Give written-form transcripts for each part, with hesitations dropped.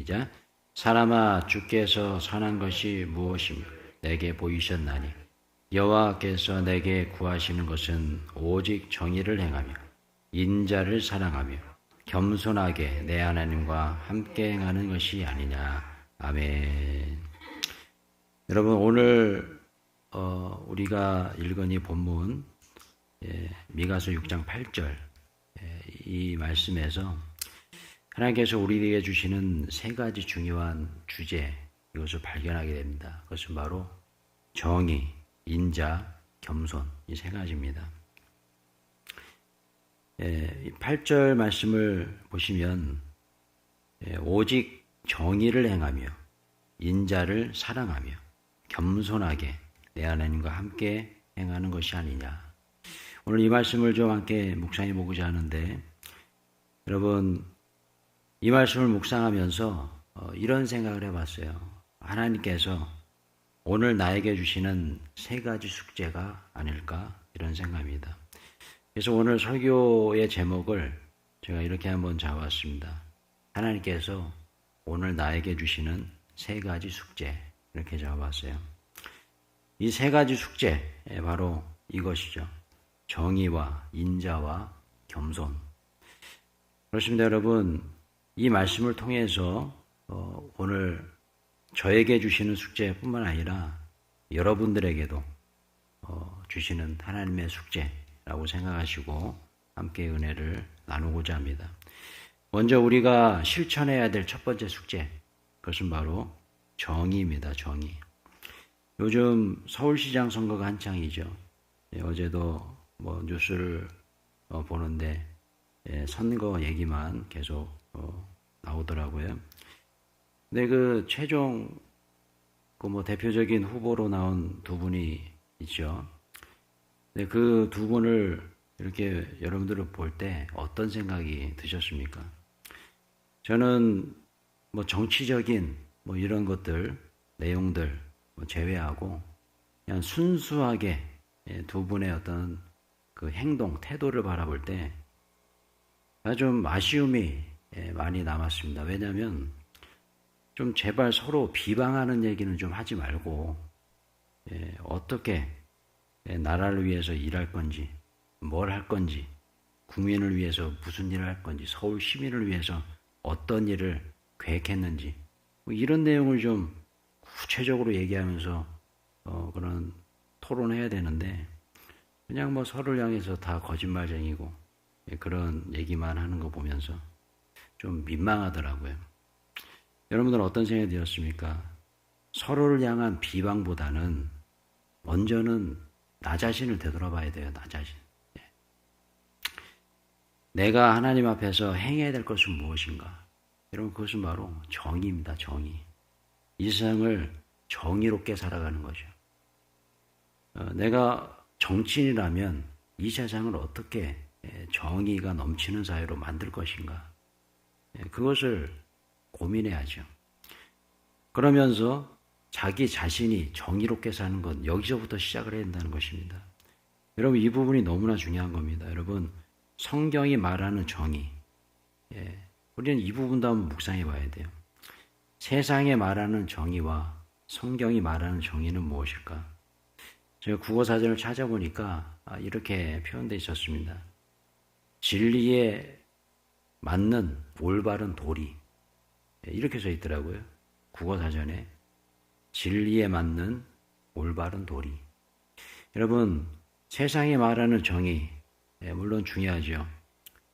시작. 사람아, 주께서 선한 것이 무엇이며 내게 보이셨나니 여호와께서 내게 구하시는 것은 오직 정의를 행하며 인자를 사랑하며 겸손하게 내 하나님과 함께 행하는 것이 아니냐. 아멘. 여러분, 오늘 우리가 읽은 이 본문 미가서 6장 8절 이 말씀에서 하나님께서 우리에게 주시는 세 가지 중요한 주제, 이것을 발견하게 됩니다. 그것은 바로 정의, 인자, 겸손, 이 세 가지입니다. 8절 말씀을 보시면 오직 정의를 행하며 인자를 사랑하며 겸손하게 내 하나님과 함께 행하는 것이 아니냐. 오늘 이 말씀을 좀 함께 묵상해 보고자 하는데, 여러분, 이 말씀을 묵상하면서 이런 생각을 해봤어요. 하나님께서 오늘 나에게 주시는 세 가지 숙제가 아닐까, 이런 생각입니다. 그래서 오늘 설교의 제목을 제가 이렇게 한번 잡았습니다. 하나님께서 오늘 나에게 주시는 세 가지 숙제, 이렇게 잡아봤어요. 이 세 가지 숙제, 바로 이것이죠. 정의와 인자와 겸손. 그렇습니다, 여러분. 이 말씀을 통해서 오늘 저에게 주시는 숙제뿐만 아니라 여러분들에게도 주시는 하나님의 숙제라고 생각하시고 함께 은혜를 나누고자 합니다. 먼저 우리가 실천해야 될 첫 번째 숙제, 그것은 바로 정의입니다. 정의. 요즘 서울시장 선거가 한창이죠. 어제도 뉴스를 보는데 선거 얘기만 계속 나오더라고요. 근데 그 최종 대표적인 후보로 나온 두 분이 있죠. 근데 그 두 분을 이렇게 여러분들을 볼 때 어떤 생각이 드셨습니까? 저는 정치적인 이런 것들, 내용들 제외하고 그냥 순수하게 두 분의 어떤 그 행동, 태도를 바라볼 때 좀 아쉬움이 많이 남았습니다. 왜냐하면 좀 제발 서로 비방하는 얘기는 좀 하지 말고 어떻게 나라를 위해서 일할 건지, 뭘 할 건지, 국민을 위해서 무슨 일을 할 건지, 서울 시민을 위해서 어떤 일을 계획했는지 이런 내용을 좀 구체적으로 얘기하면서 그런 토론해야 되는데 그냥 서로를 향해서 다 거짓말쟁이고 그런 얘기만 하는 거 보면서 좀 민망하더라고요. 여러분들은 어떤 생각이 드셨습니까? 서로를 향한 비방보다는 먼저는 나 자신을 되돌아봐야 돼요. 나 자신. 내가 하나님 앞에서 행해야 될 것은 무엇인가? 여러분, 그것은 바로 정의입니다. 정의. 이 세상을 정의롭게 살아가는 거죠. 내가 정치인이라면 이 세상을 어떻게 정의가 넘치는 사회로 만들 것인가? 그것을 고민해야죠. 그러면서 자기 자신이 정의롭게 사는 것, 여기서부터 시작을 해야 된다는 것입니다. 여러분, 이 부분이 너무나 중요한 겁니다. 여러분, 성경이 말하는 정의, 우리는 이 부분도 한번 묵상해 봐야 돼요. 세상에 말하는 정의와 성경이 말하는 정의는 무엇일까? 제가 국어사전을 찾아보니까 이렇게 표현되어 있었습니다. 진리에 맞는 올바른 도리, 이렇게 써 있더라고요. 국어사전에 진리에 맞는 올바른 도리. 여러분, 세상에 말하는 정의, 물론 중요하죠.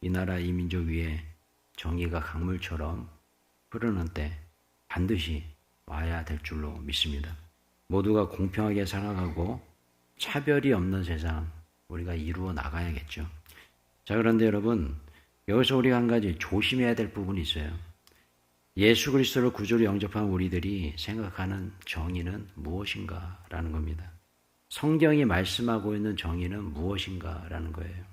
이 나라 이 민족 위에 정의가 강물처럼 흐르는 때 반드시 와야 될 줄로 믿습니다. 모두가 공평하게 살아가고 차별이 없는 세상 우리가 이루어 나가야겠죠. 자, 그런데 여러분, 여기서 우리가 한 가지 조심해야 될 부분이 있어요. 예수 그리스도를 구주로 영접한 우리들이 생각하는 정의는 무엇인가라는 겁니다. 성경이 말씀하고 있는 정의는 무엇인가라는 거예요.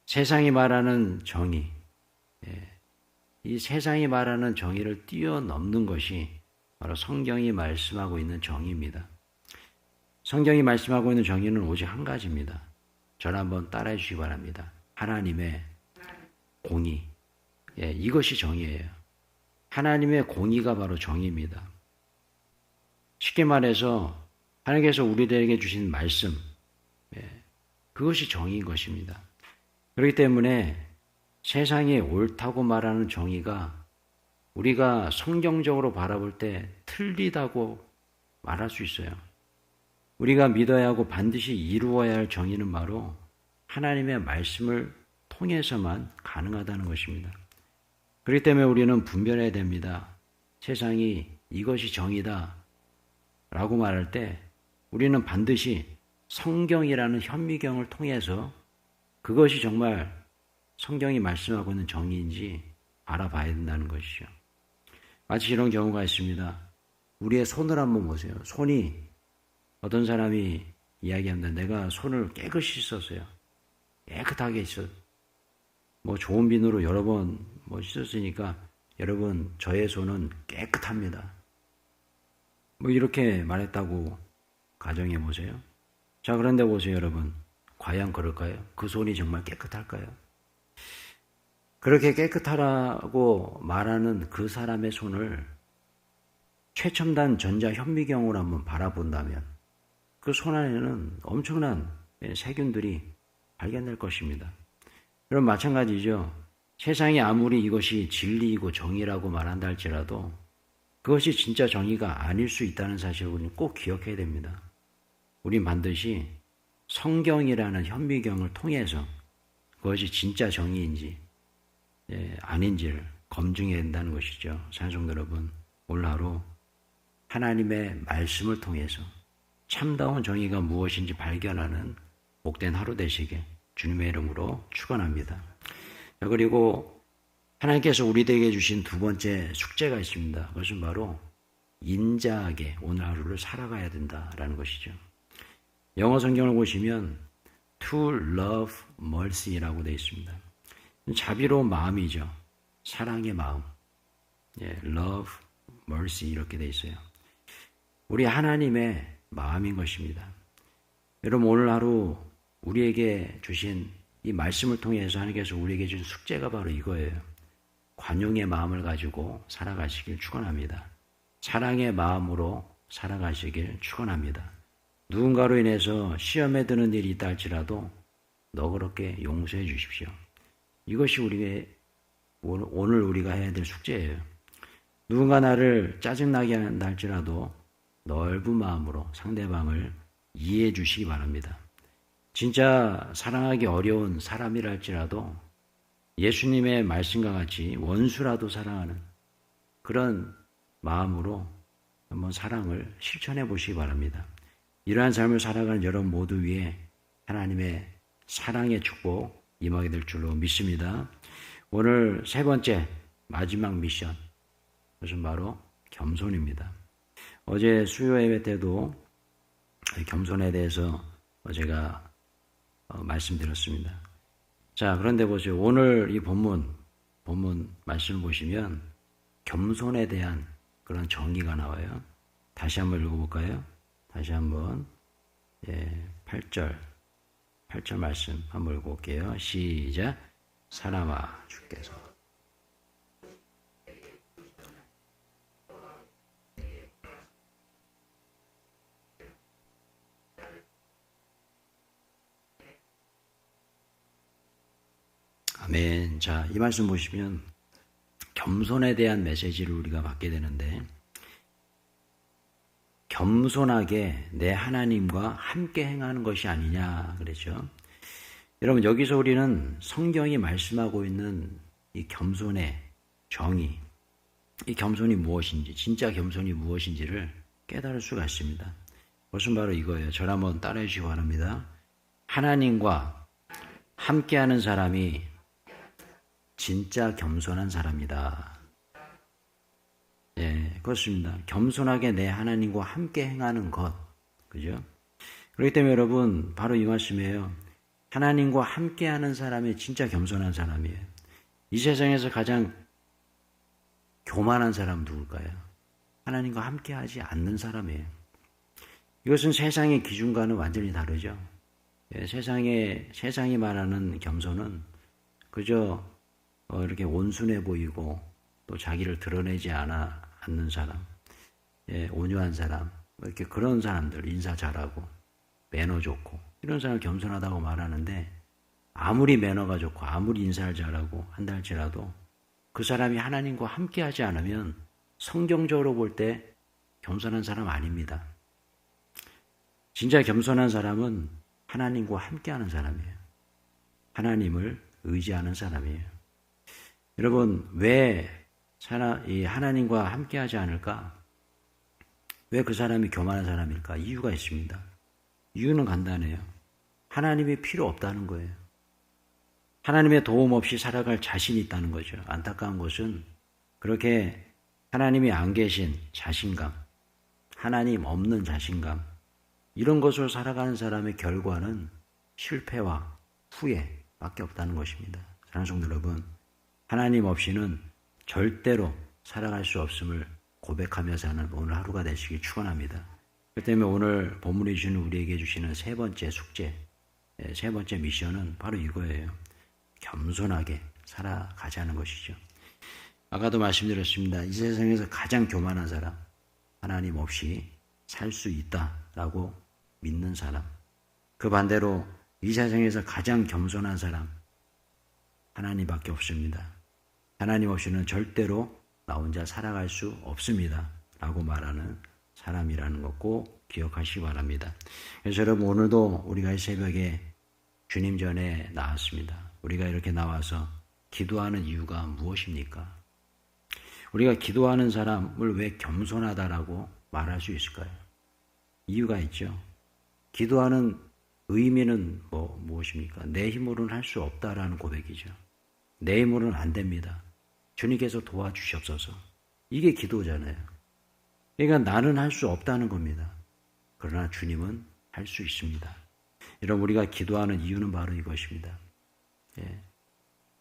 세상이 말하는 정의, 이 세상이 말하는 정의를 뛰어넘는 것이 바로 성경이 말씀하고 있는 정의입니다. 성경이 말씀하고 있는 정의는 오직 한 가지입니다. 저를 한번 따라해 주시기 바랍니다. 하나님의 공의. 이것이 정의예요. 하나님의 공의가 바로 정의입니다. 쉽게 말해서 하나님께서 우리들에게 주신 말씀, 그것이 정의인 것입니다. 그렇기 때문에 세상이 옳다고 말하는 정의가 우리가 성경적으로 바라볼 때 틀리다고 말할 수 있어요. 우리가 믿어야 하고 반드시 이루어야 할 정의는 바로 하나님의 말씀을 통해서만 가능하다는 것입니다. 그렇기 때문에 우리는 분별해야 됩니다. 세상이 이것이 정의다 라고 말할 때 우리는 반드시 성경이라는 현미경을 통해서 그것이 정말 성경이 말씀하고 있는 정의인지 알아봐야 된다는 것이죠. 마치 이런 경우가 있습니다. 우리의 손을 한번 보세요. 손이 어떤 사람이 이야기합니다. 내가 손을 깨끗이 씻었어요. 깨끗하게 씻었어요. 좋은 비누로 여러 번 씻었으니까 여러분 저의 손은 깨끗합니다. 이렇게 말했다고 가정해 보세요. 자, 그런데 보세요, 여러분. 과연 그럴까요? 그 손이 정말 깨끗할까요? 그렇게 깨끗하라고 말하는 그 사람의 손을 최첨단 전자현미경으로 한번 바라본다면 그 손 안에는 엄청난 세균들이 발견될 것입니다. 여러분 마찬가지죠. 세상이 아무리 이것이 진리이고 정의라고 말한다 할지라도 그것이 진짜 정의가 아닐 수 있다는 사실을 우리는 꼭 기억해야 됩니다. 우린 반드시 성경이라는 현미경을 통해서 그것이 진짜 정의인지 아닌지를 검증해야 된다는 것이죠. 사랑성도 여러분, 오늘 하루 하나님의 말씀을 통해서 참다운 정의가 무엇인지 발견하는 복된 하루 되시게 주님의 이름으로 축원합니다. 그리고 하나님께서 우리에게 주신 두 번째 숙제가 있습니다. 그것은 바로 인자하게 오늘 하루를 살아가야 된다라는 것이죠. 영어 성경을 보시면 to love mercy라고 되어 있습니다. 자비로운 마음이죠. 사랑의 마음. love mercy 이렇게 되어 있어요. 우리 하나님의 마음인 것입니다. 여러분 오늘 하루 우리에게 주신 이 말씀을 통해서 하나님께서 우리에게 주신 숙제가 바로 이거예요. 관용의 마음을 가지고 살아가시길 축원합니다. 사랑의 마음으로 살아가시길 축원합니다. 누군가로 인해서 시험에 드는 일이 있다 할지라도 너그럽게 용서해 주십시오. 이것이 오늘 우리가 해야 될 숙제예요. 누군가 나를 짜증나게 한다 할지라도 넓은 마음으로 상대방을 이해해 주시기 바랍니다. 진짜 사랑하기 어려운 사람이라 할지라도 예수님의 말씀과 같이 원수라도 사랑하는 그런 마음으로 한번 사랑을 실천해 보시기 바랍니다. 이러한 삶을 살아가는 여러분 모두 위에 하나님의 사랑의 축복 임하게 될 줄로 믿습니다. 오늘 세 번째 마지막 미션, 그것은 바로 겸손입니다. 어제 수요 예배 때도 겸손에 대해서 제가 말씀드렸습니다. 자, 그런데 보세요. 오늘 이 본문 말씀을 보시면 겸손에 대한 그런 정의가 나와요. 다시 한번 읽어볼까요? 다시 한번 8절 말씀 한번 읽어볼게요. 시작. 사람아 주께서 아멘. 자, 이 말씀 보시면 겸손에 대한 메시지를 우리가 받게 되는데 겸손하게 내 하나님과 함께 행하는 것이 아니냐 그랬죠. 여러분 여기서 우리는 성경이 말씀하고 있는 이 겸손의 정의, 이 겸손이 무엇인지, 진짜 겸손이 무엇인지를 깨달을 수가 있습니다. 그것은 바로 이거예요. 저를 한번 따라해 주시기 바랍니다. 하나님과 함께하는 사람이 진짜 겸손한 사람이다. 그렇습니다. 겸손하게 내 하나님과 함께 행하는 것. 그죠? 그렇기 때문에 여러분, 바로 이 말씀이에요. 하나님과 함께 하는 사람이 진짜 겸손한 사람이에요. 이 세상에서 가장 교만한 사람은 누굴까요? 하나님과 함께 하지 않는 사람이에요. 이것은 세상의 기준과는 완전히 다르죠. 세상이 말하는 겸손은 그저 이렇게 온순해 보이고 또 자기를 드러내지 않는 사람, 온유한 사람, 이렇게 그런 사람들, 인사 잘하고 매너 좋고 이런 사람을 겸손하다고 말하는데, 아무리 매너가 좋고 아무리 인사를 잘하고 한다 할지라도 그 사람이 하나님과 함께하지 않으면 성경적으로 볼 때 겸손한 사람 아닙니다. 진짜 겸손한 사람은 하나님과 함께하는 사람이에요. 하나님을 의지하는 사람이에요. 여러분, 왜 하나님과 함께하지 않을까? 왜 그 사람이 교만한 사람일까? 이유가 있습니다. 이유는 간단해요. 하나님이 필요 없다는 거예요. 하나님의 도움 없이 살아갈 자신이 있다는 거죠. 안타까운 것은 그렇게 하나님이 안 계신 자신감, 하나님 없는 자신감, 이런 것으로 살아가는 사람의 결과는 실패와 후회밖에 없다는 것입니다. 사랑하는 성도 여러분, 하나님 없이는 절대로 살아갈 수 없음을 고백하며 사는 오늘 하루가 되시길 축원합니다. 그렇기 때문에 오늘 본문이 주시는 우리에게 주시는 세 번째 숙제, 세 번째 미션은 바로 이거예요. 겸손하게 살아가자는 것이죠. 아까도 말씀드렸습니다. 이 세상에서 가장 교만한 사람, 하나님 없이 살 수 있다라고 믿는 사람. 그 반대로 이 세상에서 가장 겸손한 사람, 하나님밖에 없습니다. 하나님 없이는 절대로 나 혼자 살아갈 수 없습니다 라고 말하는 사람이라는 것 꼭 기억하시기 바랍니다. 그래서 여러분, 오늘도 우리가 이 새벽에 주님 전에 나왔습니다. 우리가 이렇게 나와서 기도하는 이유가 무엇입니까? 우리가 기도하는 사람을 왜 겸손하다라고 말할 수 있을까요? 이유가 있죠. 기도하는 의미는 무엇입니까? 내 힘으로는 할 수 없다라는 고백이죠. 내 힘으로는 안 됩니다. 주님께서 도와주시옵소서. 이게 기도잖아요. 그러니까 나는 할 수 없다는 겁니다. 그러나 주님은 할 수 있습니다. 여러분, 우리가 기도하는 이유는 바로 이것입니다.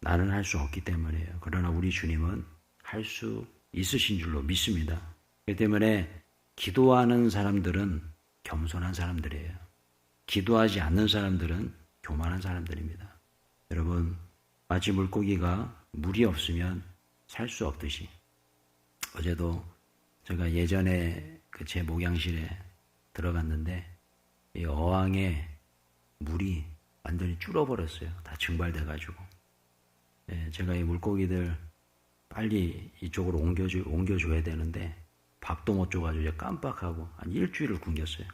나는 할 수 없기 때문이에요. 그러나 우리 주님은 할 수 있으신 줄로 믿습니다. 그렇기 때문에 기도하는 사람들은 겸손한 사람들이에요. 기도하지 않는 사람들은 교만한 사람들입니다. 여러분, 마치 물고기가 물이 없으면 살 수 없듯이, 어제도 제가 예전에 제 목양실에 들어갔는데 이 어항에 물이 완전히 줄어버렸어요. 다 증발돼가지고. 제가 이 물고기들 빨리 이쪽으로 옮겨줘야 되는데 밥도 못 줘가지고 이제 깜빡하고 한 일주일을 굶겼어요.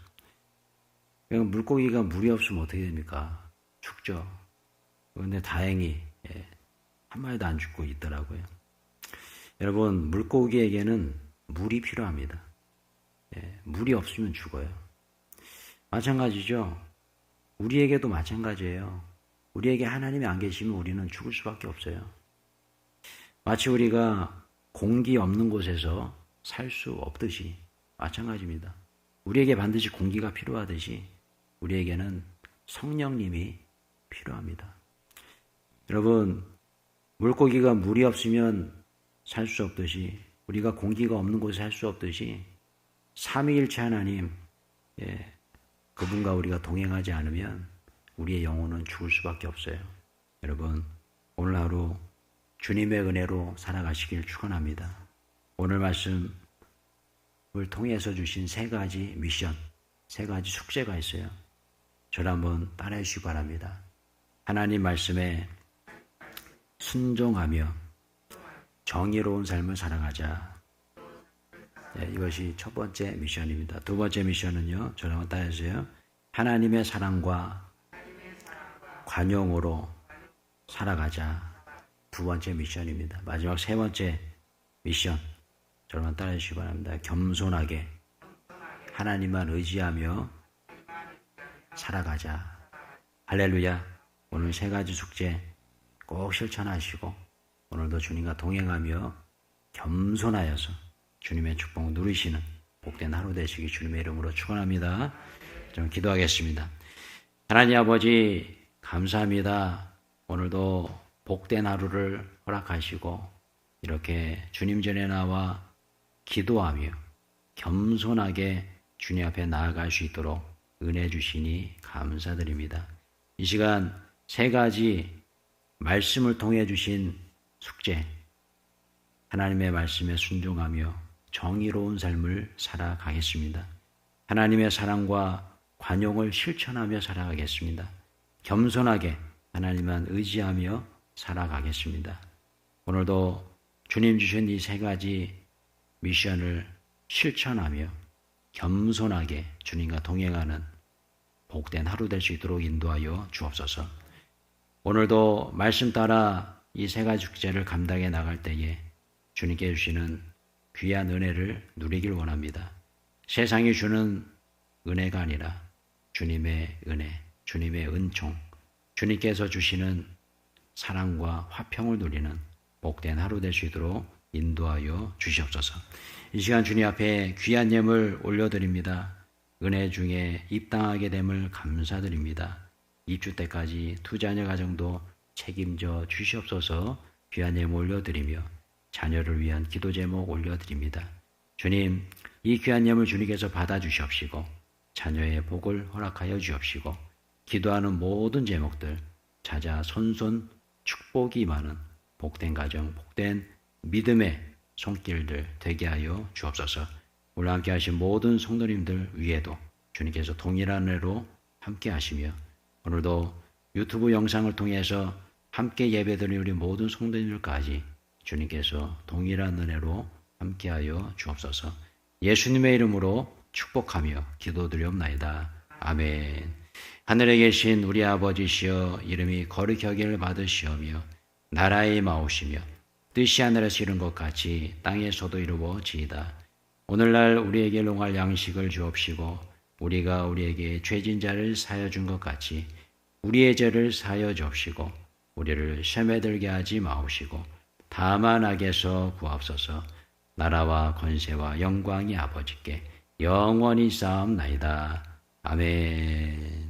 그러니까 물고기가 물이 없으면 어떻게 됩니까? 죽죠. 그런데 다행히 한 마리도 안 죽고 있더라고요. 여러분, 물고기에게는 물이 필요합니다. 물이 없으면 죽어요. 마찬가지죠. 우리에게도 마찬가지예요. 우리에게 하나님이 안 계시면 우리는 죽을 수밖에 없어요. 마치 우리가 공기 없는 곳에서 살 수 없듯이 마찬가지입니다. 우리에게 반드시 공기가 필요하듯이 우리에게는 성령님이 필요합니다. 여러분, 물고기가 물이 없으면 살 수 없듯이, 우리가 공기가 없는 곳에 살 수 없듯이 삼위일체 하나님, 그분과 우리가 동행하지 않으면 우리의 영혼은 죽을 수밖에 없어요. 여러분, 오늘 하루 주님의 은혜로 살아가시길 축원합니다. 오늘 말씀을 통해서 주신 세 가지 미션, 세 가지 숙제가 있어요. 저를 한번 따라해 주시기 바랍니다. 하나님 말씀에 순종하며 정의로운 삶을 살아가자. 이것이 첫 번째 미션입니다. 두 번째 미션은요, 저를 한번 따라해 주세요. 하나님의 사랑과 관용으로 살아가자. 두 번째 미션입니다. 마지막 세 번째 미션, 저를 한번 따라해 주시기 바랍니다. 겸손하게 하나님만 의지하며 살아가자. 할렐루야. 오늘 세 가지 숙제 꼭 실천하시고 오늘도 주님과 동행하며 겸손하여서 주님의 축복 누리시는 복된 하루 되시기 주님의 이름으로 축원합니다. 좀 기도하겠습니다. 하나님 아버지, 감사합니다. 오늘도 복된 하루를 허락하시고 이렇게 주님 전에 나와 기도하며 겸손하게 주님 앞에 나아갈 수 있도록 은혜 주시니 감사드립니다. 이 시간 세 가지 말씀을 통해 주신 숙제, 하나님의 말씀에 순종하며 정의로운 삶을 살아가겠습니다. 하나님의 사랑과 관용을 실천하며 살아가겠습니다. 겸손하게 하나님만 의지하며 살아가겠습니다. 오늘도 주님 주신 이 세 가지 미션을 실천하며 겸손하게 주님과 동행하는 복된 하루 될 수 있도록 인도하여 주옵소서. 오늘도 말씀 따라 이 세 가지 축제를 감당해 나갈 때에 주님께 주시는 귀한 은혜를 누리길 원합니다. 세상이 주는 은혜가 아니라 주님의 은혜, 주님의 은총, 주님께서 주시는 사랑과 화평을 누리는 복된 하루 될 수 있도록 인도하여 주시옵소서. 이 시간 주님 앞에 귀한 예물 올려드립니다. 은혜 중에 입당하게 됨을 감사드립니다. 입주 때까지 두 자녀 가정도 책임져 주시옵소서. 귀한 예물 올려드리며 자녀를 위한 기도 제목 올려드립니다. 주님, 이 귀한 예물 주님께서 받아주시옵시고 자녀의 복을 허락하여 주옵시고 기도하는 모든 제목들 찾아 손손 축복이 많은 복된 가정, 복된 믿음의 손길들 되게 하여 주옵소서. 오늘 함께 하신 모든 성도님들 위에도 주님께서 동일한 은혜로 함께 하시며 오늘도 유튜브 영상을 통해서 함께 예배드리는 우리 모든 성도님들까지 주님께서 동일한 은혜로 함께하여 주옵소서. 예수님의 이름으로 축복하며 기도드리옵나이다. 아멘. 하늘에 계신 우리 아버지시여, 이름이 거룩히 여김을 받으시오며 나라의 마오시며 뜻이 하늘에서 이룬 것 같이 땅에서도 이루어지이다. 오늘날 우리에게 용할 양식을 주옵시고 우리가 우리에게 죄진 자를 사하여 준 것 같이 우리의 죄를 사하여 주옵시고 우리를 시험에 들게 하지 마옵시고 다만 악에서 구하옵소서. 나라와 권세와 영광이 아버지께 영원히 쌓옵나이다. 아멘.